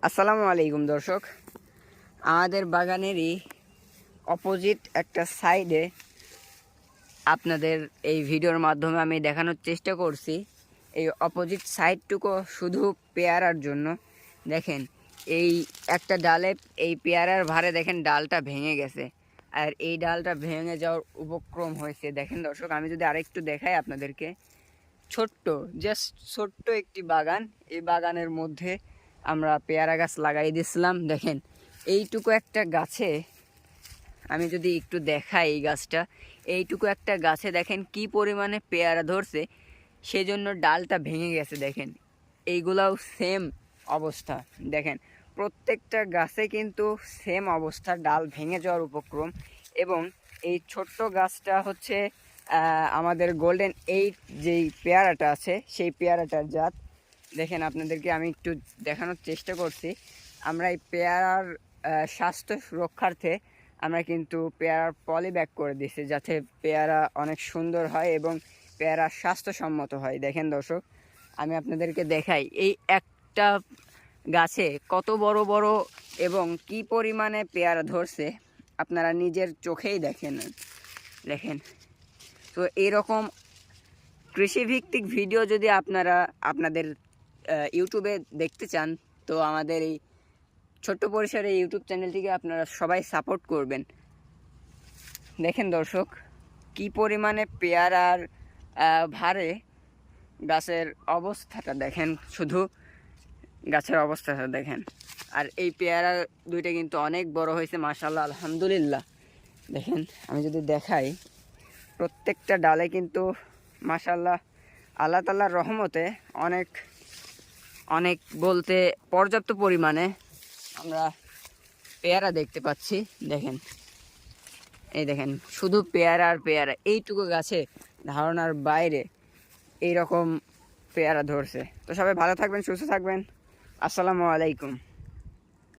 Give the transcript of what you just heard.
আসসালামু আলাইকুম দর্শক, আমাদের বাগানেরই অপোজিট একটা সাইডে আপনাদের এই ভিডিওর মাধ্যমে আমি দেখানোর চেষ্টা করছি। এই অপোজিট সাইডটুকু শুধু পেয়ারার জন্য। দেখেন, এই একটা ডালে এই পেয়ারার ভারে দেখেন ডালটা ভেঙে গেছে, আর এই ডালটা ভেঙে যাওয়ার উপক্রম হয়েছে। দেখেন দর্শক, আমি যদি আরেকটু দেখাই আপনাদেরকে, ছোট্ট একটি বাগান। এই বাগানের মধ্যে আমরা পেয়ারা গাছ লাগাই দিয়েছিলাম। দেখেন, এইটুকু একটা গাছে, আমি যদি একটু দেখাই এই গাছটা, এইটুকু একটা গাছে দেখেন কি পরিমাণে পেয়ারা ধরছে, সেজন্য ডালটা ভেঙে গেছে। দেখেন, এইগুলাও সেম অবস্থা। দেখেন, প্রত্যেকটা গাছে কিন্তু সেম অবস্থা, ডাল ভেঙে যাওয়ার উপক্রম। এবং এই ছোট্ট গাছটা হচ্ছে আমাদের গোল্ডেন 8 যেই পেয়ারাটা আছে, সেই পেয়ারাটার জাত। দেখেন, আপনাদেরকে আমি একটু দেখানোর চেষ্টা করছি। আমরা এই পেয়ারার স্বাস্থ্য রক্ষার্থে আমরা কিন্তু পেয়ারার পলি ব্যাগ করে দিয়েছি, যাতে পেয়ারা অনেক সুন্দর হয় এবং পেয়ারা স্বাস্থ্যসম্মত হয়। দেখেন দর্শক, আমি আপনাদেরকে দেখাই এই একটা গাছে কত বড় বড় এবং কি পরিমাণে পেয়ারা ধরছে, আপনারা নিজের চোখেই দেখেন। দেখেন, তো এইরকম কৃষিভিত্তিক ভিডিও যদি আপনারা আপনাদের ইউটিউবে দেখতে চান, তো আমাদের এই ছোট্ট পরিসরে ইউটিউব চ্যানেলটিকে আপনারা সবাই সাপোর্ট করবেন। দেখেন দর্শক, কি পরিমাণে পেয়ারার ভারে গাছের অবস্থাটা দেখেন, শুধু গাছের অবস্থাটা দেখেন। আর এই পেয়ারা দুইটা কিন্তু অনেক বড় হয়েছে, মাশাআল্লাহ, আলহামদুলিল্লাহ। দেখেন, আমি যদি দেখাই, প্রত্যেকটা ডালে কিন্তু মাশাআল্লাহ আল্লাহ তাআলার রহমতে অনেক অনেক বলতে পর্যাপ্ত পরিমাণে আমরা পেয়ারা দেখতে পাচ্ছি। দেখেন, এই দেখেন, শুধু পেয়ারা আর পেয়ারা, এইটুকু গাছে ধারণার বাইরে এইরকম পেয়ারা ধরছে। তো সবাই ভালো থাকবেন, সুস্থ থাকবেন। আসসালামু আলাইকুম।